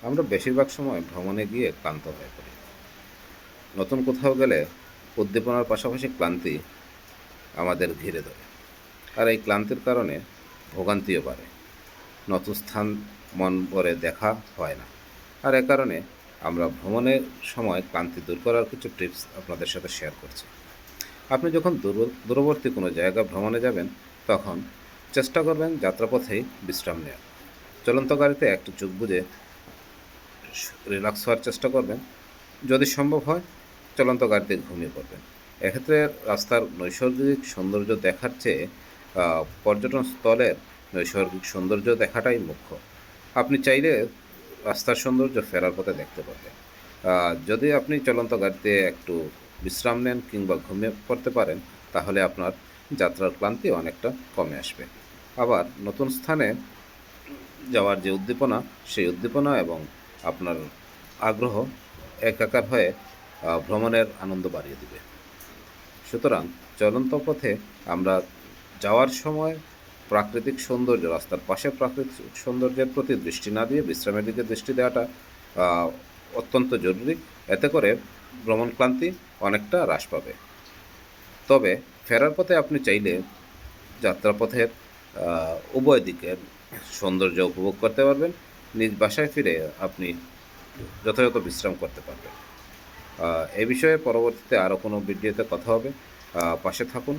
আমরা বেশিরভাগ সময় ভ্রমণে গিয়ে ক্লান্ত হয়ে পড়ি। নতুন কোথাও গেলে উদ্দীপনার পাশাপাশি ক্লান্তি আমাদের ঘিরে ধরে। আর এই ক্লান্তির কারণে ভোগান্তিও বাড়ে। নতুন স্থান মন ভরে দেখা হয় না। আর এ কারণে আমরা ভ্রমণের সময় ক্লান্তি দূর করার কিছু টিপস আপনাদের সাথে শেয়ার করছি। আপনি যখন দূরবর্তী কোনো জায়গা ভ্রমণে যাবেন, তখন চেষ্টা করবেন যাত্রাপথেই বিশ্রাম নেওয়া। চলন্ত গাড়িতে একটু চোখ বুজে রিল্যাক্স হওয়ার চেষ্টা করবেন। যদি সম্ভব হয়, চলন্ত গাড়িতে ঘুমিয়ে পড়বেন। এক্ষেত্রে রাস্তার নৈসর্গিক সৌন্দর্য দেখার চেয়ে পর্যটন স্থলের নৈসর্গিক সৌন্দর্য দেখাটাই মুখ্য। আপনি চাইলে রাস্তার সৌন্দর্য ফেরার পথে দেখতে পারবেন। যদি আপনি চলন্ত গাড়িতে একটু বিশ্রাম নেন কিংবা ঘুমিয়ে পড়তে পারেন, তাহলে আপনার যাত্রার ক্লান্তি অনেকটা কমে আসবে। আবার নতুন স্থানে যাওয়ার যে উদ্দীপনা, সেই উদ্দীপনা এবং আপনার আগ্রহ একাকার হয়ে ভ্রমণের আনন্দ বাড়িয়ে দিবে। সুতরাং চলন্ত পথে আমরা যাওয়ার সময় প্রাকৃতিক সৌন্দর্য, রাস্তার পাশে প্রাকৃতিক সৌন্দর্যের প্রতি দৃষ্টি না দিয়ে বিশ্রামের দিকে দৃষ্টি দেওয়াটা অত্যন্ত জরুরি। এতে করে ভ্রমণ ক্লান্তি অনেকটা হ্রাস পাবে। তবে ফেরার পথে আপনি চাইলে যাত্রাপথের উভয় দিকের সৌন্দর্য উপভোগ করতে পারবেন। নিজ বাসায় ফিরে আপনি যথাযথ বিশ্রাম করতে পারবেন। এ বিষয়ে পরবর্তীতে আরও কোনো ভিডিওতে কথা হবে। পাশে থাকুন।